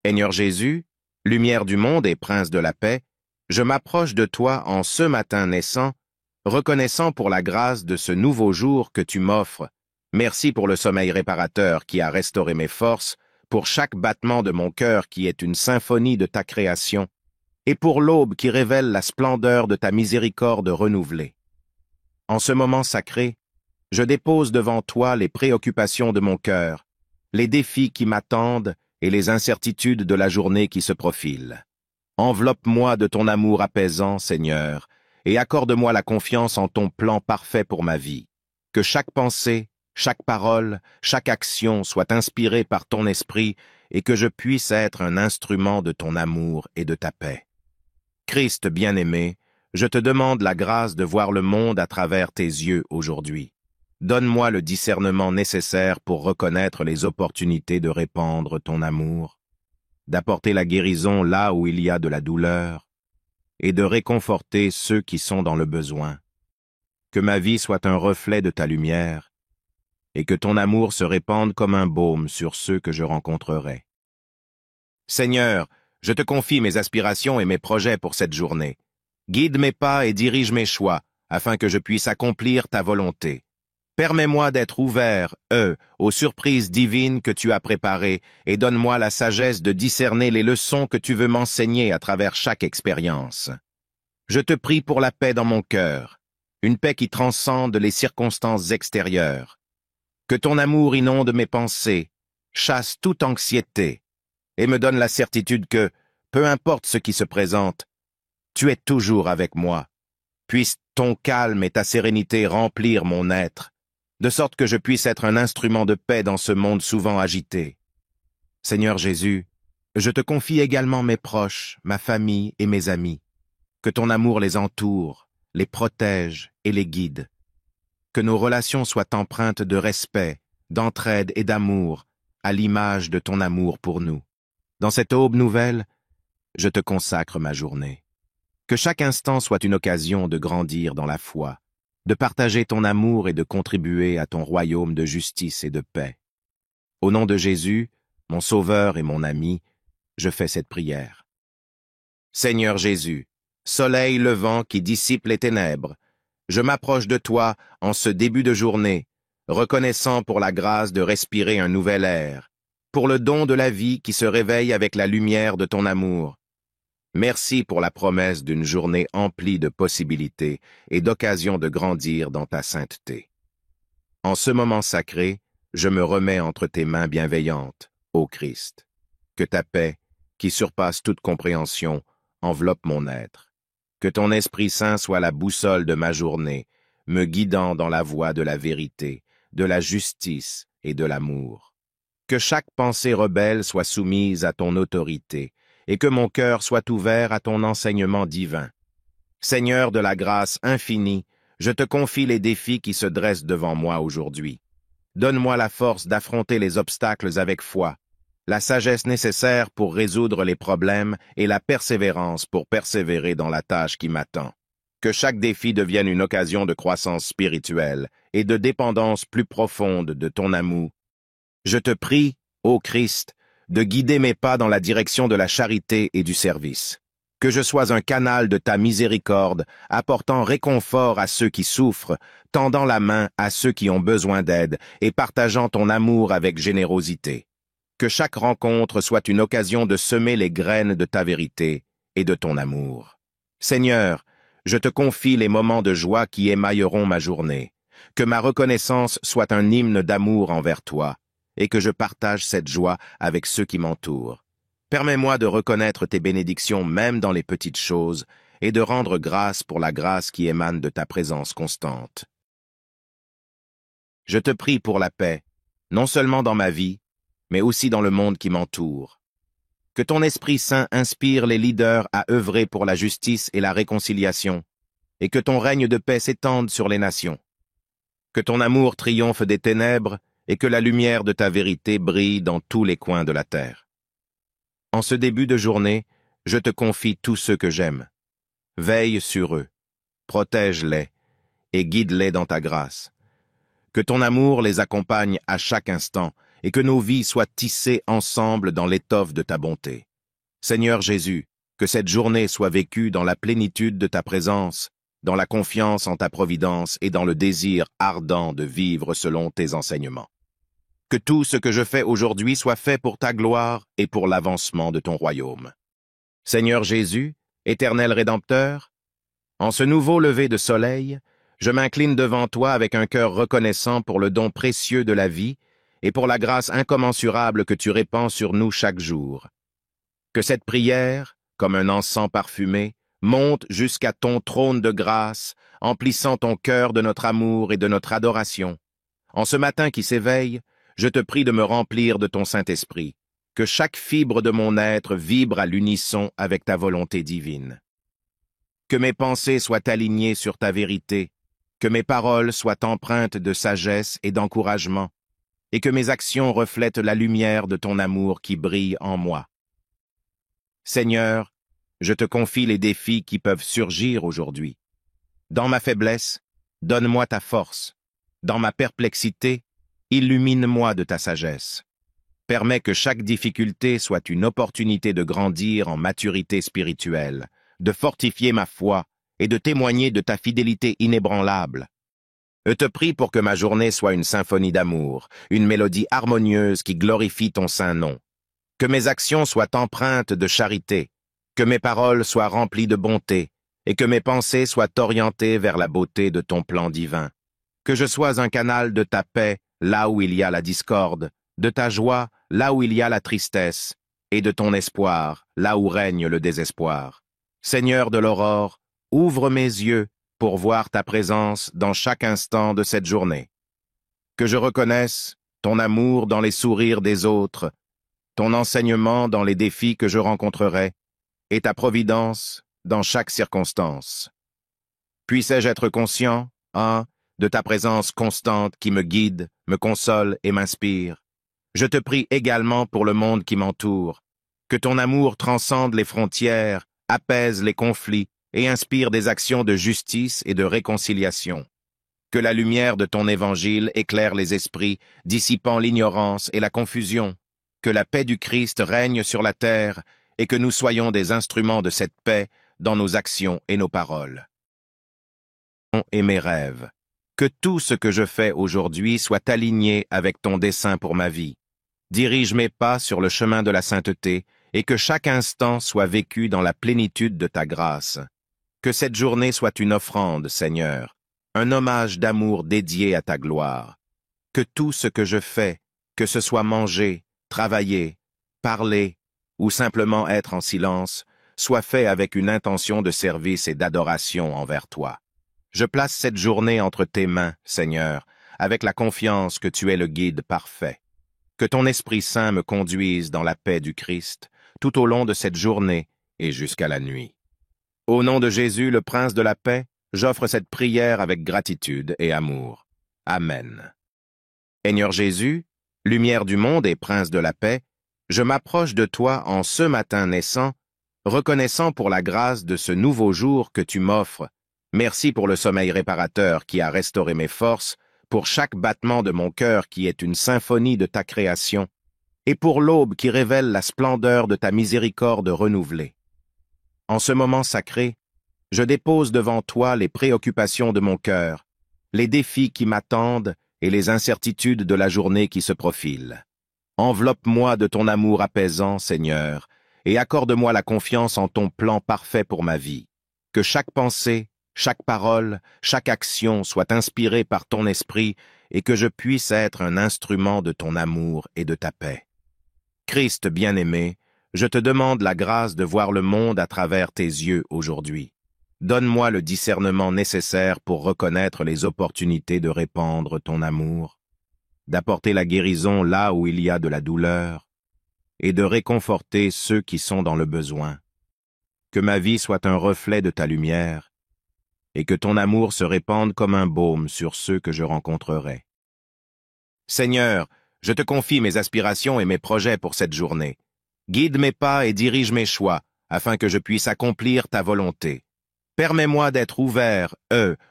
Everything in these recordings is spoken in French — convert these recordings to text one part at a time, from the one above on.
Seigneur Jésus, lumière du monde et prince de la paix, je m'approche de toi en ce matin naissant, reconnaissant pour la grâce de ce nouveau jour que tu m'offres. Merci pour le sommeil réparateur qui a restauré mes forces, pour chaque battement de mon cœur qui est une symphonie de ta création, et pour l'aube qui révèle la splendeur de ta miséricorde renouvelée. En ce moment sacré, je dépose devant toi les préoccupations de mon cœur, les défis qui m'attendent et les incertitudes de la journée qui se profile. Enveloppe-moi de ton amour apaisant, Seigneur, et accorde-moi la confiance en ton plan parfait pour ma vie. Que chaque pensée, chaque parole, chaque action soit inspirée par ton esprit et que je puisse être un instrument de ton amour et de ta paix. Christ bien-aimé, je te demande la grâce de voir le monde à travers tes yeux aujourd'hui. Donne-moi le discernement nécessaire pour reconnaître les opportunités de répandre ton amour, d'apporter la guérison là où il y a de la douleur, et de réconforter ceux qui sont dans le besoin. Que ma vie soit un reflet de ta lumière, et que ton amour se répande comme un baume sur ceux que je rencontrerai. Seigneur, je te confie mes aspirations et mes projets pour cette journée. Guide mes pas et dirige mes choix, afin que je puisse accomplir ta volonté. Permets-moi d'être ouvert, aux surprises divines que tu as préparées, et donne-moi la sagesse de discerner les leçons que tu veux m'enseigner à travers chaque expérience. Je te prie pour la paix dans mon cœur, une paix qui transcende les circonstances extérieures. Que ton amour inonde mes pensées, chasse toute anxiété, et me donne la certitude que, peu importe ce qui se présente, tu es toujours avec moi. Puisse ton calme et ta sérénité remplir mon être, de sorte que je puisse être un instrument de paix dans ce monde souvent agité. Seigneur Jésus, je te confie également mes proches, ma famille et mes amis. Que ton amour les entoure, les protège et les guide. Que nos relations soient empreintes de respect, d'entraide et d'amour, à l'image de ton amour pour nous. Dans cette aube nouvelle, je te consacre ma journée. Que chaque instant soit une occasion de grandir dans la foi, de partager ton amour et de contribuer à ton royaume de justice et de paix. Au nom de Jésus, mon Sauveur et mon ami, je fais cette prière. Seigneur Jésus, soleil levant qui dissipe les ténèbres, je m'approche de toi en ce début de journée, reconnaissant pour la grâce de respirer un nouvel air, pour le don de la vie qui se réveille avec la lumière de ton amour. Merci pour la promesse d'une journée emplie de possibilités et d'occasions de grandir dans ta sainteté. En ce moment sacré, je me remets entre tes mains bienveillantes, ô Christ. Que ta paix, qui surpasse toute compréhension, enveloppe mon être. Que ton Esprit Saint soit la boussole de ma journée, me guidant dans la voie de la vérité, de la justice et de l'amour. Que chaque pensée rebelle soit soumise à ton autorité, et que mon cœur soit ouvert à ton enseignement divin. Seigneur de la grâce infinie, je te confie les défis qui se dressent devant moi aujourd'hui. Donne-moi la force d'affronter les obstacles avec foi, la sagesse nécessaire pour résoudre les problèmes et la persévérance pour persévérer dans la tâche qui m'attend. Que chaque défi devienne une occasion de croissance spirituelle et de dépendance plus profonde de ton amour. Je te prie, ô Christ, de guider mes pas dans la direction de la charité et du service. Que je sois un canal de ta miséricorde, apportant réconfort à ceux qui souffrent, tendant la main à ceux qui ont besoin d'aide et partageant ton amour avec générosité. Que chaque rencontre soit une occasion de semer les graines de ta vérité et de ton amour. Seigneur, je te confie les moments de joie qui émailleront ma journée. Que ma reconnaissance soit un hymne d'amour envers toi, et que je partage cette joie avec ceux qui m'entourent. Permets-moi de reconnaître tes bénédictions même dans les petites choses et de rendre grâce pour la grâce qui émane de ta présence constante. Je te prie pour la paix, non seulement dans ma vie, mais aussi dans le monde qui m'entoure. Que ton Esprit Saint inspire les leaders à œuvrer pour la justice et la réconciliation, et que ton règne de paix s'étende sur les nations. Que ton amour triomphe des ténèbres et que la lumière de ta vérité brille dans tous les coins de la terre. En ce début de journée, je te confie tous ceux que j'aime. Veille sur eux, protège-les et guide-les dans ta grâce. Que ton amour les accompagne à chaque instant et que nos vies soient tissées ensemble dans l'étoffe de ta bonté. Seigneur Jésus, que cette journée soit vécue dans la plénitude de ta présence, dans la confiance en ta providence et dans le désir ardent de vivre selon tes enseignements. Que tout ce que je fais aujourd'hui soit fait pour ta gloire et pour l'avancement de ton royaume. Seigneur Jésus, éternel Rédempteur, en ce nouveau lever de soleil, je m'incline devant toi avec un cœur reconnaissant pour le don précieux de la vie et pour la grâce incommensurable que tu répands sur nous chaque jour. Que cette prière, comme un encens parfumé, monte jusqu'à ton trône de grâce, emplissant ton cœur de notre amour et de notre adoration. En ce matin qui s'éveille, je te prie de me remplir de ton Saint-Esprit, que chaque fibre de mon être vibre à l'unisson avec ta volonté divine. Que mes pensées soient alignées sur ta vérité, que mes paroles soient empreintes de sagesse et d'encouragement, et que mes actions reflètent la lumière de ton amour qui brille en moi. Seigneur, je te confie les défis qui peuvent surgir aujourd'hui. Dans ma faiblesse, donne-moi ta force. Dans ma perplexité, illumine-moi de ta sagesse. Permets que chaque difficulté soit une opportunité de grandir en maturité spirituelle, de fortifier ma foi et de témoigner de ta fidélité inébranlable. Je te prie pour que ma journée soit une symphonie d'amour, une mélodie harmonieuse qui glorifie ton saint nom. Que mes actions soient empreintes de charité, que mes paroles soient remplies de bonté, et que mes pensées soient orientées vers la beauté de ton plan divin. Que je sois un canal de ta paix là où il y a la discorde, de ta joie là où il y a la tristesse, et de ton espoir là où règne le désespoir. Seigneur de l'aurore, ouvre mes yeux pour voir ta présence dans chaque instant de cette journée. Que je reconnaisse ton amour dans les sourires des autres, ton enseignement dans les défis que je rencontrerai, et ta providence dans chaque circonstance. Puissais-je être conscient, de ta présence constante qui me guide, me console et m'inspire. Je te prie également pour le monde qui m'entoure, que ton amour transcende les frontières, apaise les conflits et inspire des actions de justice et de réconciliation. Que la lumière de ton évangile éclaire les esprits, dissipant l'ignorance et la confusion. Que la paix du Christ règne sur la terre et que nous soyons des instruments de cette paix dans nos actions et nos paroles. Et mes rêves. Que tout ce que je fais aujourd'hui soit aligné avec ton dessein pour ma vie. Dirige mes pas sur le chemin de la sainteté et que chaque instant soit vécu dans la plénitude de ta grâce. Que cette journée soit une offrande, Seigneur, un hommage d'amour dédié à ta gloire. Que tout ce que je fais, que ce soit manger, travailler, parler ou simplement être en silence, soit fait avec une intention de service et d'adoration envers toi. Je place cette journée entre tes mains, Seigneur, avec la confiance que tu es le guide parfait. Que ton Esprit Saint me conduise dans la paix du Christ, tout au long de cette journée et jusqu'à la nuit. Au nom de Jésus, le Prince de la paix, j'offre cette prière avec gratitude et amour. Amen. Seigneur Jésus, lumière du monde et Prince de la paix, je m'approche de toi en ce matin naissant, reconnaissant pour la grâce de ce nouveau jour que tu m'offres. Merci pour le sommeil réparateur qui a restauré mes forces, pour chaque battement de mon cœur qui est une symphonie de ta création, et pour l'aube qui révèle la splendeur de ta miséricorde renouvelée. En ce moment sacré, je dépose devant toi les préoccupations de mon cœur, les défis qui m'attendent et les incertitudes de la journée qui se profile. Enveloppe-moi de ton amour apaisant, Seigneur, et accorde-moi la confiance en ton plan parfait pour ma vie. Que chaque pensée, chaque parole, chaque action soit inspirée par ton esprit et que je puisse être un instrument de ton amour et de ta paix. Christ bien-aimé, je te demande la grâce de voir le monde à travers tes yeux aujourd'hui. Donne-moi le discernement nécessaire pour reconnaître les opportunités de répandre ton amour, d'apporter la guérison là où il y a de la douleur, et de réconforter ceux qui sont dans le besoin. Que ma vie soit un reflet de ta lumière, et que ton amour se répande comme un baume sur ceux que je rencontrerai. Seigneur, je te confie mes aspirations et mes projets pour cette journée. Guide mes pas et dirige mes choix, afin que je puisse accomplir ta volonté. Permets-moi d'être ouvert,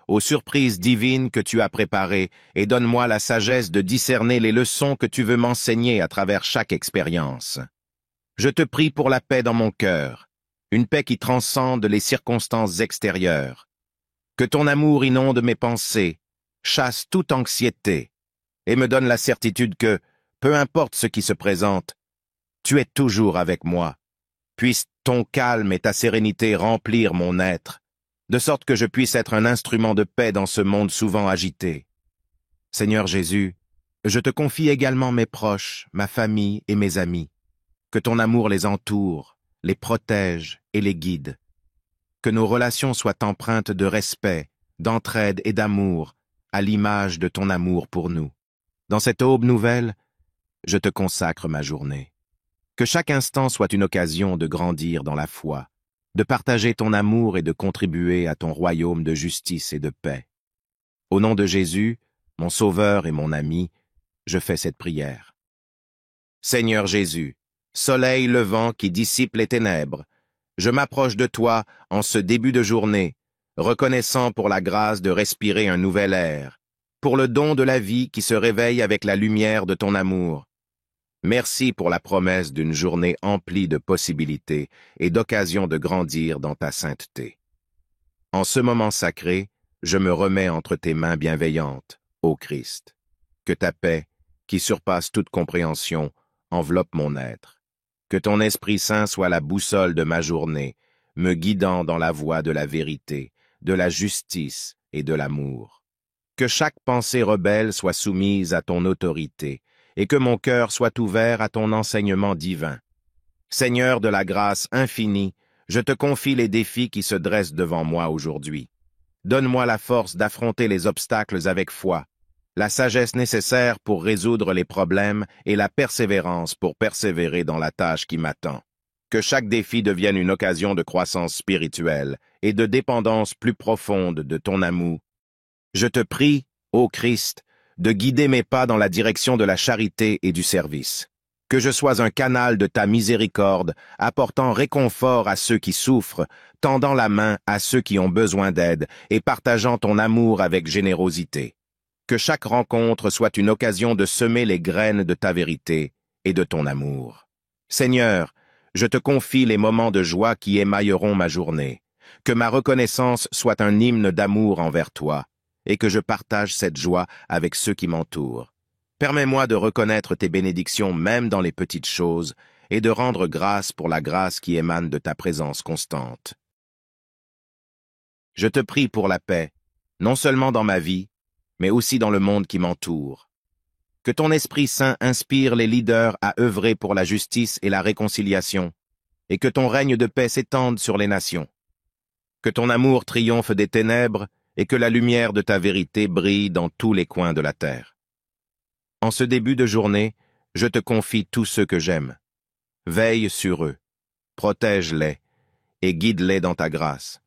aux surprises divines que tu as préparées, et donne-moi la sagesse de discerner les leçons que tu veux m'enseigner à travers chaque expérience. Je te prie pour la paix dans mon cœur, une paix qui transcende les circonstances extérieures. Que ton amour inonde mes pensées, chasse toute anxiété, et me donne la certitude que, peu importe ce qui se présente, tu es toujours avec moi. Puisse ton calme et ta sérénité remplir mon être, de sorte que je puisse être un instrument de paix dans ce monde souvent agité. Seigneur Jésus, je te confie également mes proches, ma famille et mes amis. Que ton amour les entoure, les protège et les guide. Que nos relations soient empreintes de respect, d'entraide et d'amour, à l'image de ton amour pour nous. Dans cette aube nouvelle, je te consacre ma journée. Que chaque instant soit une occasion de grandir dans la foi, de partager ton amour et de contribuer à ton royaume de justice et de paix. Au nom de Jésus, mon Sauveur et mon ami, je fais cette prière. Seigneur Jésus, soleil levant qui dissipe les ténèbres, je m'approche de toi en ce début de journée, reconnaissant pour la grâce de respirer un nouvel air, pour le don de la vie qui se réveille avec la lumière de ton amour. Merci pour la promesse d'une journée emplie de possibilités et d'occasions de grandir dans ta sainteté. En ce moment sacré, je me remets entre tes mains bienveillantes, ô Christ. Que ta paix, qui surpasse toute compréhension, enveloppe mon être. Que ton Esprit Saint soit la boussole de ma journée, me guidant dans la voie de la vérité, de la justice et de l'amour. Que chaque pensée rebelle soit soumise à ton autorité, et que mon cœur soit ouvert à ton enseignement divin. Seigneur de la grâce infinie, je te confie les défis qui se dressent devant moi aujourd'hui. Donne-moi la force d'affronter les obstacles avec foi, la sagesse nécessaire pour résoudre les problèmes et la persévérance pour persévérer dans la tâche qui m'attend. Que chaque défi devienne une occasion de croissance spirituelle et de dépendance plus profonde de ton amour. Je te prie, ô Christ, de guider mes pas dans la direction de la charité et du service. Que je sois un canal de ta miséricorde, apportant réconfort à ceux qui souffrent, tendant la main à ceux qui ont besoin d'aide et partageant ton amour avec générosité. Que chaque rencontre soit une occasion de semer les graines de ta vérité et de ton amour. Seigneur, je te confie les moments de joie qui émailleront ma journée. Que ma reconnaissance soit un hymne d'amour envers toi, et que je partage cette joie avec ceux qui m'entourent. Permets-moi de reconnaître tes bénédictions même dans les petites choses et de rendre grâce pour la grâce qui émane de ta présence constante. Je te prie pour la paix, non seulement dans ma vie, mais aussi dans le monde qui m'entoure. Que ton Esprit Saint inspire les leaders à œuvrer pour la justice et la réconciliation, et que ton règne de paix s'étende sur les nations. Que ton amour triomphe des ténèbres et que la lumière de ta vérité brille dans tous les coins de la terre. En ce début de journée, je te confie tous ceux que j'aime. Veille sur eux, protège-les et guide-les dans ta grâce.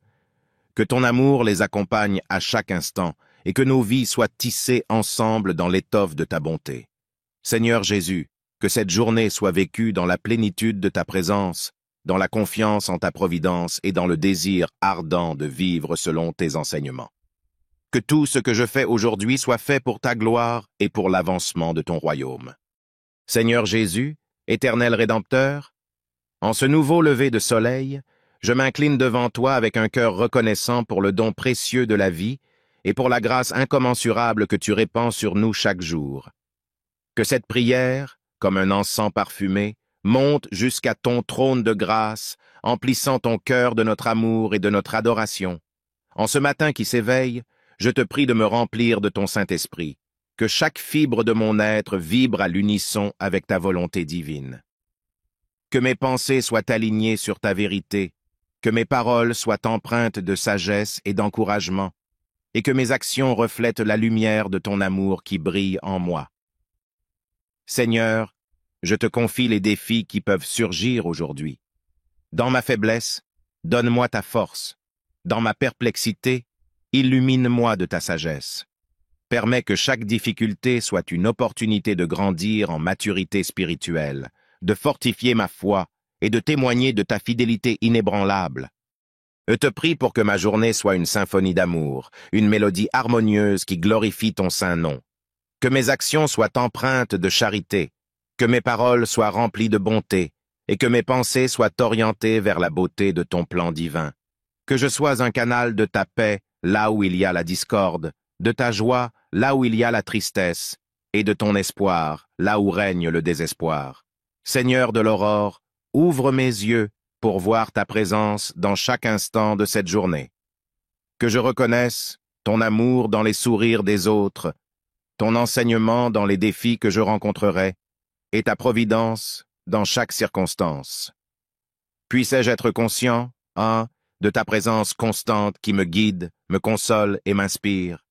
Que ton amour les accompagne à chaque instant et que nos vies soient tissées ensemble dans l'étoffe de ta bonté. Seigneur Jésus, que cette journée soit vécue dans la plénitude de ta présence, dans la confiance en ta providence et dans le désir ardent de vivre selon tes enseignements. Que tout ce que je fais aujourd'hui soit fait pour ta gloire et pour l'avancement de ton royaume. Seigneur Jésus, éternel Rédempteur, en ce nouveau lever de soleil, je m'incline devant toi avec un cœur reconnaissant pour le don précieux de la vie et pour la grâce incommensurable que tu répands sur nous chaque jour. Que cette prière, comme un encens parfumé, monte jusqu'à ton trône de grâce, emplissant ton cœur de notre amour et de notre adoration. En ce matin qui s'éveille, je te prie de me remplir de ton Saint-Esprit, que chaque fibre de mon être vibre à l'unisson avec ta volonté divine. Que mes pensées soient alignées sur ta vérité, que mes paroles soient empreintes de sagesse et d'encouragement, et que mes actions reflètent la lumière de ton amour qui brille en moi. Seigneur, je te confie les défis qui peuvent surgir aujourd'hui. Dans ma faiblesse, donne-moi ta force. Dans ma perplexité, illumine-moi de ta sagesse. Permets que chaque difficulté soit une opportunité de grandir en maturité spirituelle, de fortifier ma foi et de témoigner de ta fidélité inébranlable. Je te prie pour que ma journée soit une symphonie d'amour, une mélodie harmonieuse qui glorifie ton saint nom. Que mes actions soient empreintes de charité, que mes paroles soient remplies de bonté, et que mes pensées soient orientées vers la beauté de ton plan divin. Que je sois un canal de ta paix là où il y a la discorde, de ta joie là où il y a la tristesse, et de ton espoir là où règne le désespoir. Seigneur de l'aurore, ouvre mes yeux pour voir ta présence dans chaque instant de cette journée. Que je reconnaisse ton amour dans les sourires des autres, ton enseignement dans les défis que je rencontrerai, et ta providence dans chaque circonstance. Puissais-je être conscient, de ta présence constante qui me guide, me console et m'inspire.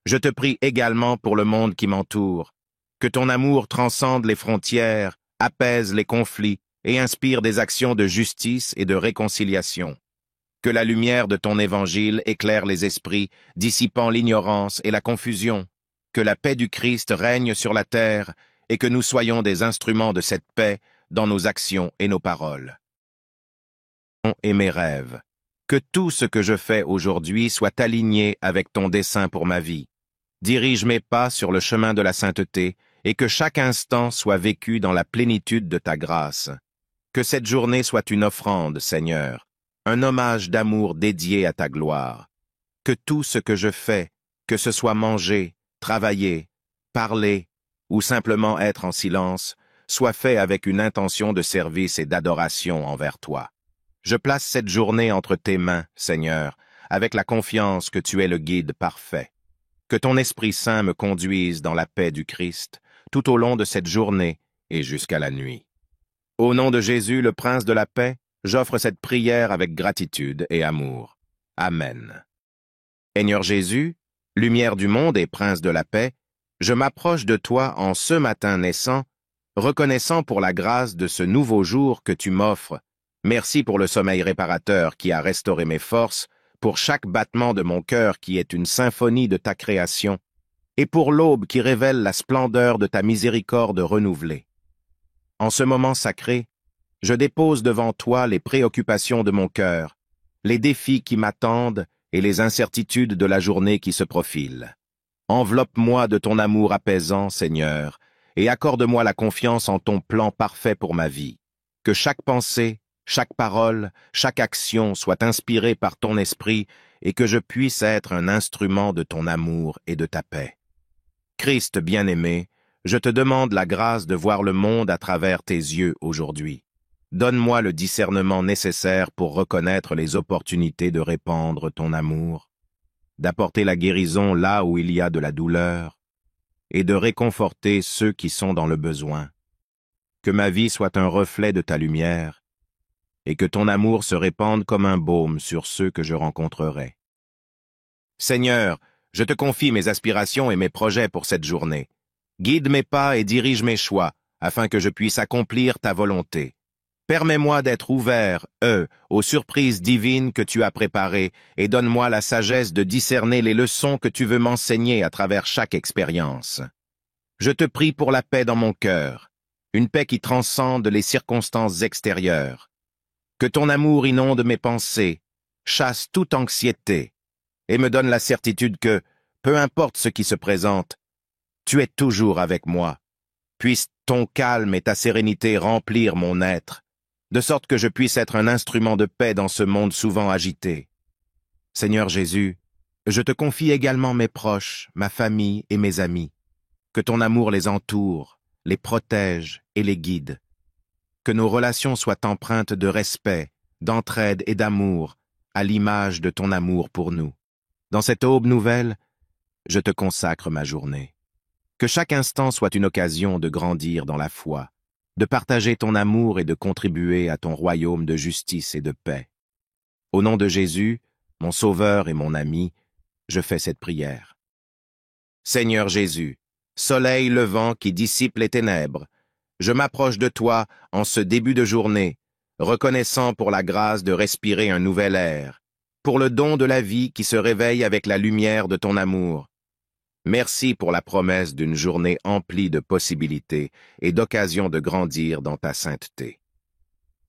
Je te prie également pour le monde qui m'entoure, que ton amour transcende les frontières, apaise les conflits et inspire des actions de justice et de réconciliation. Que la lumière de ton évangile éclaire les esprits, dissipant l'ignorance et la confusion. Que la paix du Christ règne sur la terre et que nous soyons des instruments de cette paix dans nos actions et nos paroles. Et mes rêves. Que tout ce que je fais aujourd'hui soit aligné avec ton dessein pour ma vie. Dirige mes pas sur le chemin de la sainteté et que chaque instant soit vécu dans la plénitude de ta grâce. Que cette journée soit une offrande, Seigneur, un hommage d'amour dédié à ta gloire. Que tout ce que je fais, que ce soit manger, travailler, parler ou simplement être en silence, soit fait avec une intention de service et d'adoration envers toi. Je place cette journée entre tes mains, Seigneur, avec la confiance que tu es le guide parfait. Que ton Esprit Saint me conduise dans la paix du Christ, tout au long de cette journée et jusqu'à la nuit. Au nom de Jésus, le Prince de la paix, j'offre cette prière avec gratitude et amour. Amen. Seigneur Jésus, lumière du monde et Prince de la paix, je m'approche de toi en ce matin naissant, reconnaissant pour la grâce de ce nouveau jour que tu m'offres. Merci pour le sommeil réparateur qui a restauré mes forces, pour chaque battement de mon cœur qui est une symphonie de ta création, et pour l'aube qui révèle la splendeur de ta miséricorde renouvelée. En ce moment sacré, je dépose devant toi les préoccupations de mon cœur, les défis qui m'attendent et les incertitudes de la journée qui se profile. Enveloppe-moi de ton amour apaisant, Seigneur, et accorde-moi la confiance en ton plan parfait pour ma vie. Que chaque pensée, chaque parole, chaque action soit inspirée par ton esprit et que je puisse être un instrument de ton amour et de ta paix. Christ bien-aimé, je te demande la grâce de voir le monde à travers tes yeux aujourd'hui. Donne-moi le discernement nécessaire pour reconnaître les opportunités de répandre ton amour, d'apporter la guérison là où il y a de la douleur, et de réconforter ceux qui sont dans le besoin. Que ma vie soit un reflet de ta lumière, et que ton amour se répande comme un baume sur ceux que je rencontrerai. Seigneur, je te confie mes aspirations et mes projets pour cette journée. Guide mes pas et dirige mes choix, afin que je puisse accomplir ta volonté. Permets-moi d'être ouvert, aux surprises divines que tu as préparées, et donne-moi la sagesse de discerner les leçons que tu veux m'enseigner à travers chaque expérience. Je te prie pour la paix dans mon cœur, une paix qui transcende les circonstances extérieures. Que ton amour inonde mes pensées, chasse toute anxiété, et me donne la certitude que, peu importe ce qui se présente, tu es toujours avec moi. Puisse ton calme et ta sérénité remplir mon être, de sorte que je puisse être un instrument de paix dans ce monde souvent agité. Seigneur Jésus, je te confie également mes proches, ma famille et mes amis. Que ton amour les entoure, les protège et les guide. Que nos relations soient empreintes de respect, d'entraide et d'amour, à l'image de ton amour pour nous. Dans cette aube nouvelle, je te consacre ma journée. Que chaque instant soit une occasion de grandir dans la foi, de partager ton amour et de contribuer à ton royaume de justice et de paix. Au nom de Jésus, mon Sauveur et mon ami, je fais cette prière. Seigneur Jésus, soleil levant qui dissipe les ténèbres, je m'approche de toi en ce début de journée, reconnaissant pour la grâce de respirer un nouvel air, pour le don de la vie qui se réveille avec la lumière de ton amour. Merci pour la promesse d'une journée emplie de possibilités et d'occasions de grandir dans ta sainteté.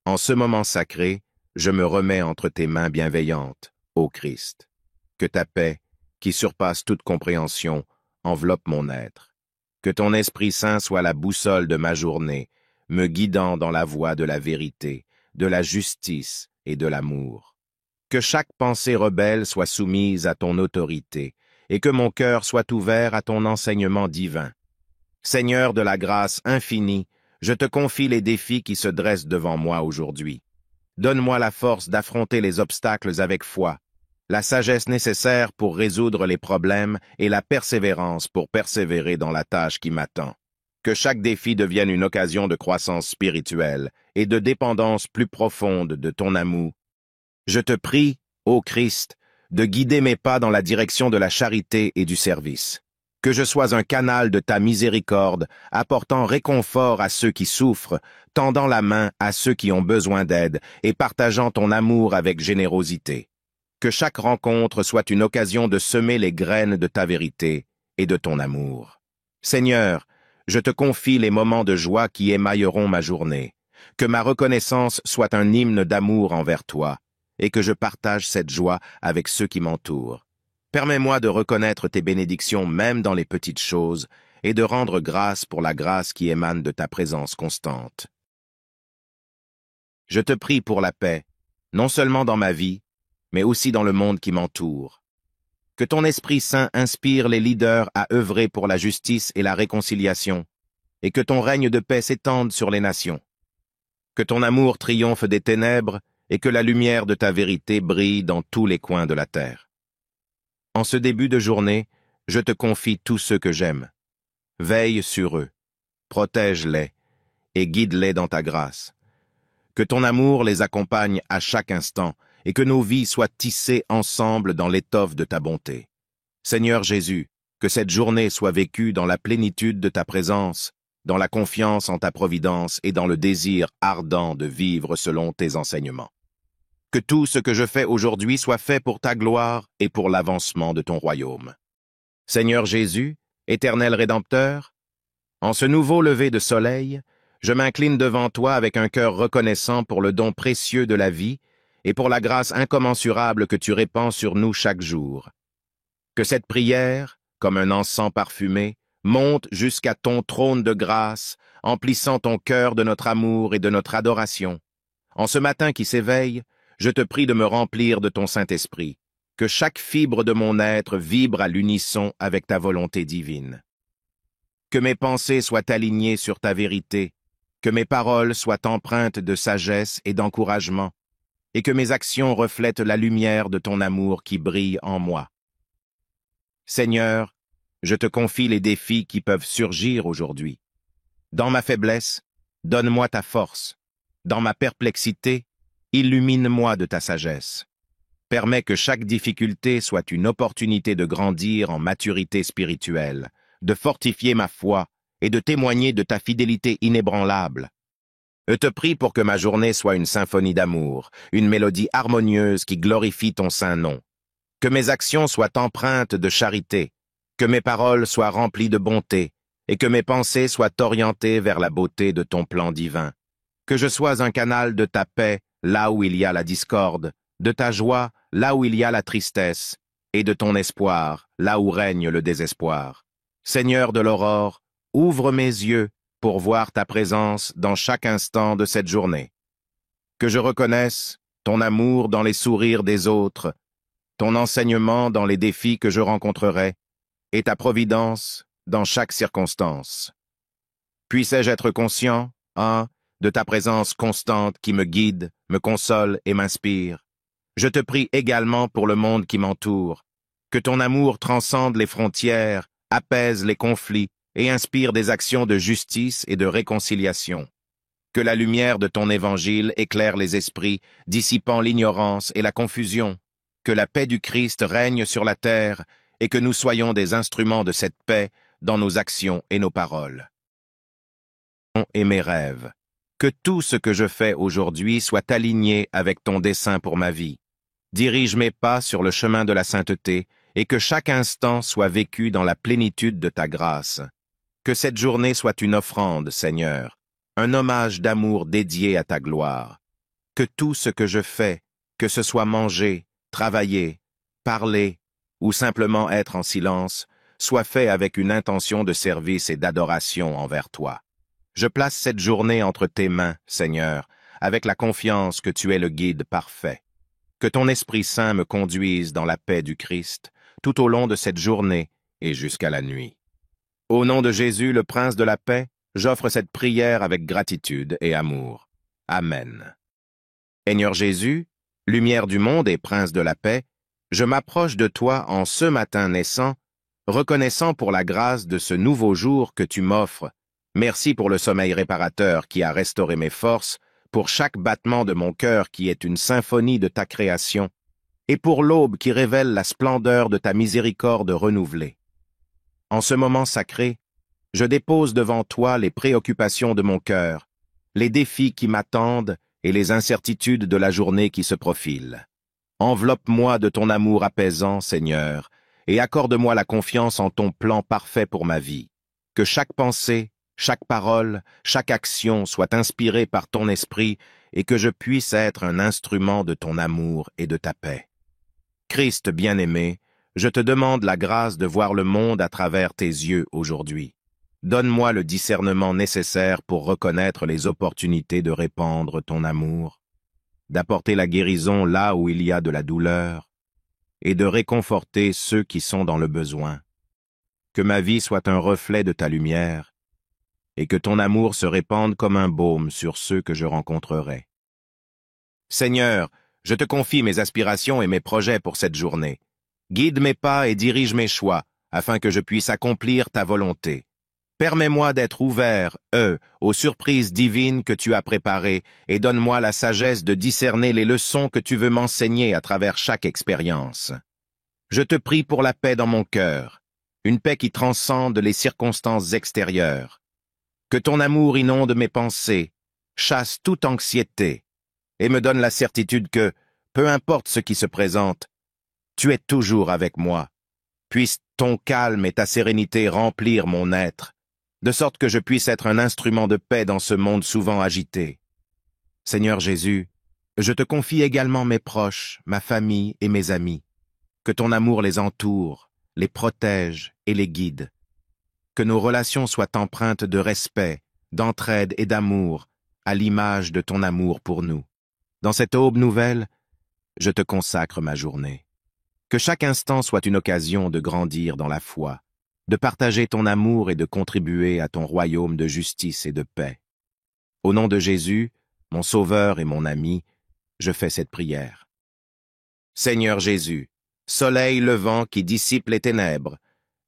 En ce moment sacré, je me remets entre tes mains bienveillantes, ô Christ. Que ta paix, qui surpasse toute compréhension, enveloppe mon être. Que ton Esprit Saint soit la boussole de ma journée, me guidant dans la voie de la vérité, de la justice et de l'amour. Que chaque pensée rebelle soit soumise à ton autorité, et que mon cœur soit ouvert à ton enseignement divin. Seigneur de la grâce infinie, je te confie les défis qui se dressent devant moi aujourd'hui. Donne-moi la force d'affronter les obstacles avec foi, la sagesse nécessaire pour résoudre les problèmes et la persévérance pour persévérer dans la tâche qui m'attend. Que chaque défi devienne une occasion de croissance spirituelle et de dépendance plus profonde de ton amour. Je te prie, ô Christ, de guider mes pas dans la direction de la charité et du service. Que je sois un canal de ta miséricorde, apportant réconfort à ceux qui souffrent, tendant la main à ceux qui ont besoin d'aide et partageant ton amour avec générosité. Que chaque rencontre soit une occasion de semer les graines de ta vérité et de ton amour. Seigneur, je te confie les moments de joie qui émailleront ma journée. Que ma reconnaissance soit un hymne d'amour envers toi, et que je partage cette joie avec ceux qui m'entourent. Permets-moi de reconnaître tes bénédictions même dans les petites choses, et de rendre grâce pour la grâce qui émane de ta présence constante. Je te prie pour la paix, non seulement dans ma vie, mais aussi dans le monde qui m'entoure. Que ton Esprit Saint inspire les leaders à œuvrer pour la justice et la réconciliation, et que ton règne de paix s'étende sur les nations. Que ton amour triomphe des ténèbres, et que la lumière de ta vérité brille dans tous les coins de la terre. En ce début de journée, je te confie tous ceux que j'aime. Veille sur eux, protège-les, et guide-les dans ta grâce. Que ton amour les accompagne à chaque instant, et que nos vies soient tissées ensemble dans l'étoffe de ta bonté. Seigneur Jésus, que cette journée soit vécue dans la plénitude de ta présence, dans la confiance en ta providence et dans le désir ardent de vivre selon tes enseignements. Que tout ce que je fais aujourd'hui soit fait pour ta gloire et pour l'avancement de ton royaume. Seigneur Jésus, éternel Rédempteur, en ce nouveau lever de soleil, je m'incline devant toi avec un cœur reconnaissant pour le don précieux de la vie et pour la grâce incommensurable que tu répands sur nous chaque jour. Que cette prière, comme un encens parfumé, monte jusqu'à ton trône de grâce, emplissant ton cœur de notre amour et de notre adoration. En ce matin qui s'éveille, je te prie de me remplir de ton Saint-Esprit, que chaque fibre de mon être vibre à l'unisson avec ta volonté divine. Que mes pensées soient alignées sur ta vérité, que mes paroles soient empreintes de sagesse et d'encouragement, et que mes actions reflètent la lumière de ton amour qui brille en moi. Seigneur, je te confie les défis qui peuvent surgir aujourd'hui. Dans ma faiblesse, donne-moi ta force. Dans ma perplexité, illumine-moi de ta sagesse. Permets que chaque difficulté soit une opportunité de grandir en maturité spirituelle, de fortifier ma foi et de témoigner de ta fidélité inébranlable. Je te prie pour que ma journée soit une symphonie d'amour, une mélodie harmonieuse qui glorifie ton saint nom. Que mes actions soient empreintes de charité, que mes paroles soient remplies de bonté, et que mes pensées soient orientées vers la beauté de ton plan divin. Que je sois un canal de ta paix là où il y a la discorde, de ta joie là où il y a la tristesse, et de ton espoir là où règne le désespoir. Seigneur de l'aurore, ouvre mes yeux pour voir ta présence dans chaque instant de cette journée. Que je reconnaisse ton amour dans les sourires des autres, ton enseignement dans les défis que je rencontrerai, et ta providence dans chaque circonstance. Puissais-je être conscient, de ta présence constante qui me guide, me console et m'inspire. Je te prie également pour le monde qui m'entoure, que ton amour transcende les frontières, apaise les conflits et inspire des actions de justice et de réconciliation. Que la lumière de ton évangile éclaire les esprits, dissipant l'ignorance et la confusion. Que la paix du Christ règne sur la terre et que nous soyons des instruments de cette paix dans nos actions et nos paroles. Et mes rêves. Que tout ce que je fais aujourd'hui soit aligné avec ton dessein pour ma vie. Dirige mes pas sur le chemin de la sainteté et que chaque instant soit vécu dans la plénitude de ta grâce. Que cette journée soit une offrande, Seigneur, un hommage d'amour dédié à ta gloire. Que tout ce que je fais, que ce soit manger, travailler, parler ou simplement être en silence, soit fait avec une intention de service et d'adoration envers toi. Je place cette journée entre tes mains, Seigneur, avec la confiance que tu es le guide parfait. Que ton Esprit Saint me conduise dans la paix du Christ, tout au long de cette journée et jusqu'à la nuit. Au nom de Jésus, le Prince de la paix, j'offre cette prière avec gratitude et amour. Amen. Seigneur Jésus, lumière du monde et Prince de la paix, je m'approche de toi en ce matin naissant, reconnaissant pour la grâce de ce nouveau jour que tu m'offres. Merci pour le sommeil réparateur qui a restauré mes forces, pour chaque battement de mon cœur qui est une symphonie de ta création, et pour l'aube qui révèle la splendeur de ta miséricorde renouvelée. En ce moment sacré, je dépose devant toi les préoccupations de mon cœur, les défis qui m'attendent et les incertitudes de la journée qui se profile. Enveloppe-moi de ton amour apaisant, Seigneur, et accorde-moi la confiance en ton plan parfait pour ma vie. Que chaque pensée, chaque parole, chaque action soit inspirée par ton esprit et que je puisse être un instrument de ton amour et de ta paix. Christ bien-aimé, je te demande la grâce de voir le monde à travers tes yeux aujourd'hui. Donne-moi le discernement nécessaire pour reconnaître les opportunités de répandre ton amour, d'apporter la guérison là où il y a de la douleur, et de réconforter ceux qui sont dans le besoin. Que ma vie soit un reflet de ta lumière, et que ton amour se répande comme un baume sur ceux que je rencontrerai. Seigneur, je te confie mes aspirations et mes projets pour cette journée. Guide mes pas et dirige mes choix, afin que je puisse accomplir ta volonté. Permets-moi d'être ouvert, aux surprises divines que tu as préparées, et donne-moi la sagesse de discerner les leçons que tu veux m'enseigner à travers chaque expérience. Je te prie pour la paix dans mon cœur, une paix qui transcende les circonstances extérieures. Que ton amour inonde mes pensées, chasse toute anxiété, et me donne la certitude que, peu importe ce qui se présente, tu es toujours avec moi. Puisse ton calme et ta sérénité remplir mon être, de sorte que je puisse être un instrument de paix dans ce monde souvent agité. Seigneur Jésus, je te confie également mes proches, ma famille et mes amis. Que ton amour les entoure, les protège et les guide. Que nos relations soient empreintes de respect, d'entraide et d'amour, à l'image de ton amour pour nous. Dans cette aube nouvelle, je te consacre ma journée. Que chaque instant soit une occasion de grandir dans la foi, de partager ton amour et de contribuer à ton royaume de justice et de paix. Au nom de Jésus, mon Sauveur et mon ami, je fais cette prière. Seigneur Jésus, soleil levant qui dissipe les ténèbres,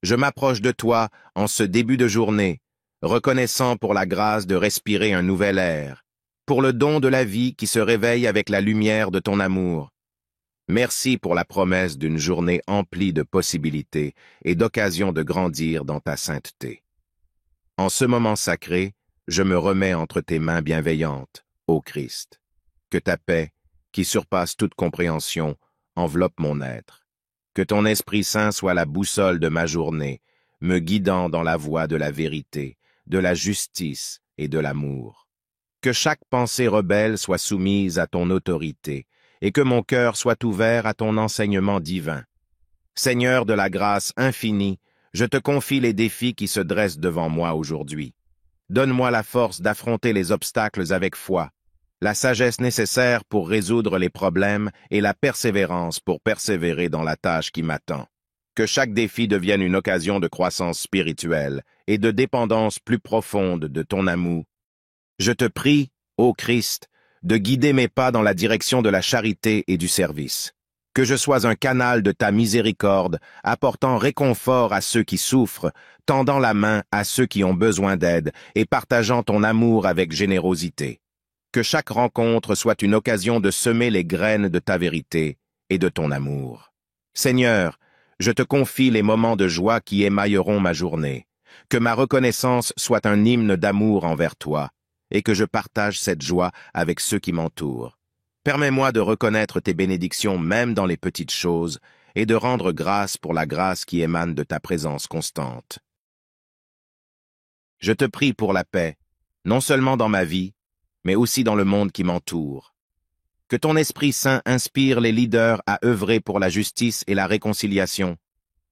je m'approche de toi en ce début de journée, reconnaissant pour la grâce de respirer un nouvel air, pour le don de la vie qui se réveille avec la lumière de ton amour. Merci pour la promesse d'une journée emplie de possibilités et d'occasions de grandir dans ta sainteté. En ce moment sacré, je me remets entre tes mains bienveillantes, ô Christ. Que ta paix, qui surpasse toute compréhension, enveloppe mon être. Que ton Esprit Saint soit la boussole de ma journée, me guidant dans la voie de la vérité, de la justice et de l'amour. Que chaque pensée rebelle soit soumise à ton autorité, et que mon cœur soit ouvert à ton enseignement divin. Seigneur de la grâce infinie, je te confie les défis qui se dressent devant moi aujourd'hui. Donne-moi la force d'affronter les obstacles avec foi, la sagesse nécessaire pour résoudre les problèmes et la persévérance pour persévérer dans la tâche qui m'attend. Que chaque défi devienne une occasion de croissance spirituelle et de dépendance plus profonde de ton amour. Je te prie, ô Christ, de guider mes pas dans la direction de la charité et du service. Que je sois un canal de ta miséricorde, apportant réconfort à ceux qui souffrent, tendant la main à ceux qui ont besoin d'aide et partageant ton amour avec générosité. Que chaque rencontre soit une occasion de semer les graines de ta vérité et de ton amour. Seigneur, je te confie les moments de joie qui émailleront ma journée. Que ma reconnaissance soit un hymne d'amour envers toi, et que je partage cette joie avec ceux qui m'entourent. Permets-moi de reconnaître tes bénédictions même dans les petites choses et de rendre grâce pour la grâce qui émane de ta présence constante. Je te prie pour la paix, non seulement dans ma vie, mais aussi dans le monde qui m'entoure. Que ton Esprit Saint inspire les leaders à œuvrer pour la justice et la réconciliation,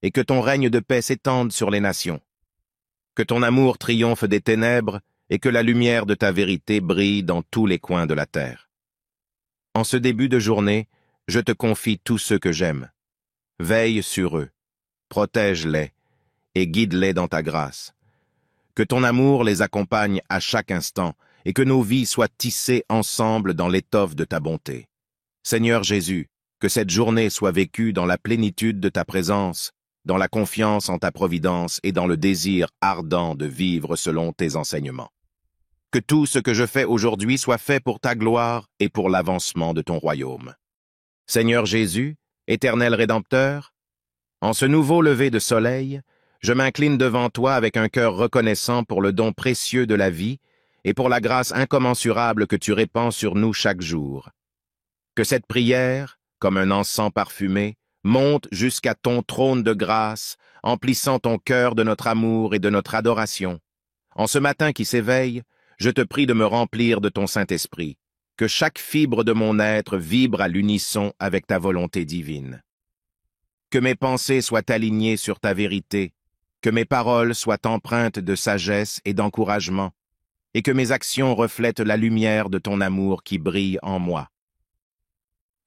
et que ton règne de paix s'étende sur les nations. Que ton amour triomphe des ténèbres et que la lumière de ta vérité brille dans tous les coins de la terre. En ce début de journée, je te confie tous ceux que j'aime. Veille sur eux, protège-les et guide-les dans ta grâce. Que ton amour les accompagne à chaque instant et que nos vies soient tissées ensemble dans l'étoffe de ta bonté. Seigneur Jésus, que cette journée soit vécue dans la plénitude de ta présence, dans la confiance en ta providence et dans le désir ardent de vivre selon tes enseignements. Que tout ce que je fais aujourd'hui soit fait pour ta gloire et pour l'avancement de ton royaume. Seigneur Jésus, éternel Rédempteur, en ce nouveau lever de soleil, je m'incline devant toi avec un cœur reconnaissant pour le don précieux de la vie et pour la grâce incommensurable que tu répands sur nous chaque jour. Que cette prière, comme un encens parfumé, monte jusqu'à ton trône de grâce, emplissant ton cœur de notre amour et de notre adoration. En ce matin qui s'éveille, je te prie de me remplir de ton Saint-Esprit, que chaque fibre de mon être vibre à l'unisson avec ta volonté divine. Que mes pensées soient alignées sur ta vérité, que mes paroles soient empreintes de sagesse et d'encouragement, et que mes actions reflètent la lumière de ton amour qui brille en moi.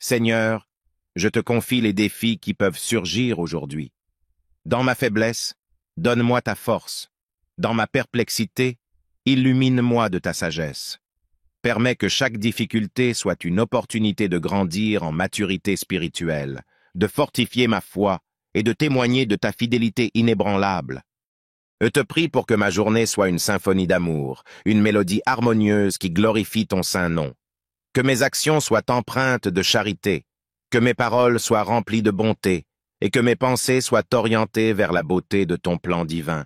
Seigneur, je te confie les défis qui peuvent surgir aujourd'hui. Dans ma faiblesse, donne-moi ta force. Dans ma perplexité, illumine-moi de ta sagesse. Permets que chaque difficulté soit une opportunité de grandir en maturité spirituelle, de fortifier ma foi et de témoigner de ta fidélité inébranlable. Je te prie pour que ma journée soit une symphonie d'amour, une mélodie harmonieuse qui glorifie ton saint nom. Que mes actions soient empreintes de charité, que mes paroles soient remplies de bonté, et que mes pensées soient orientées vers la beauté de ton plan divin.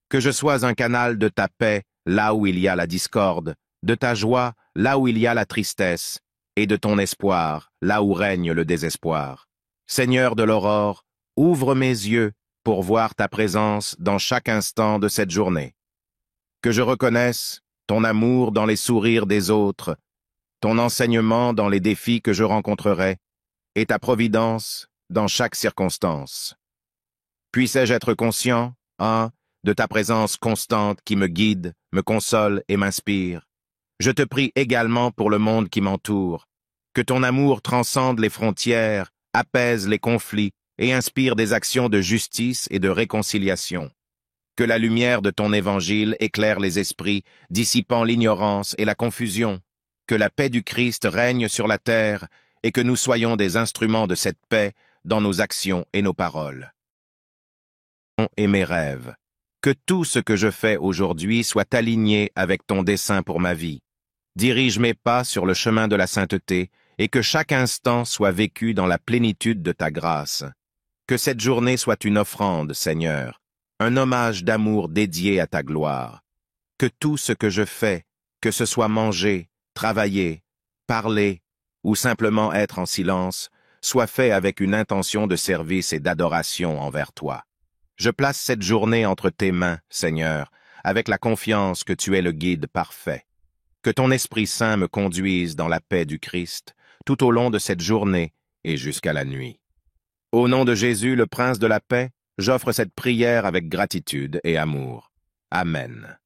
Que je sois un canal de ta paix là où il y a la discorde, de ta joie là où il y a la tristesse, et de ton espoir là où règne le désespoir. Seigneur de l'aurore, ouvre mes yeux pour voir ta présence dans chaque instant de cette journée. Que je reconnaisse ton amour dans les sourires des autres, ton enseignement dans les défis que je rencontrerai, et ta providence dans chaque circonstance. Puissais-je être conscient, de ta présence constante qui me guide, me console et m'inspire. Je te prie également pour le monde qui m'entoure, que ton amour transcende les frontières, apaise les conflits et inspire des actions de justice et de réconciliation. Que la lumière de ton évangile éclaire les esprits, dissipant l'ignorance et la confusion. Que la paix du Christ règne sur la terre et que nous soyons des instruments de cette paix dans nos actions et nos paroles. Et mes rêves. Que tout ce que je fais aujourd'hui soit aligné avec ton dessein pour ma vie. Dirige mes pas sur le chemin de la sainteté et que chaque instant soit vécu dans la plénitude de ta grâce. Que cette journée soit une offrande, Seigneur, un hommage d'amour dédié à ta gloire. Que tout ce que je fais, que ce soit manger, travailler, parler ou simplement être en silence, soit fait avec une intention de service et d'adoration envers toi. Je place cette journée entre tes mains, Seigneur, avec la confiance que tu es le guide parfait. Que ton Esprit Saint me conduise dans la paix du Christ, tout au long de cette journée et jusqu'à la nuit. Au nom de Jésus, le Prince de la paix, j'offre cette prière avec gratitude et amour. Amen.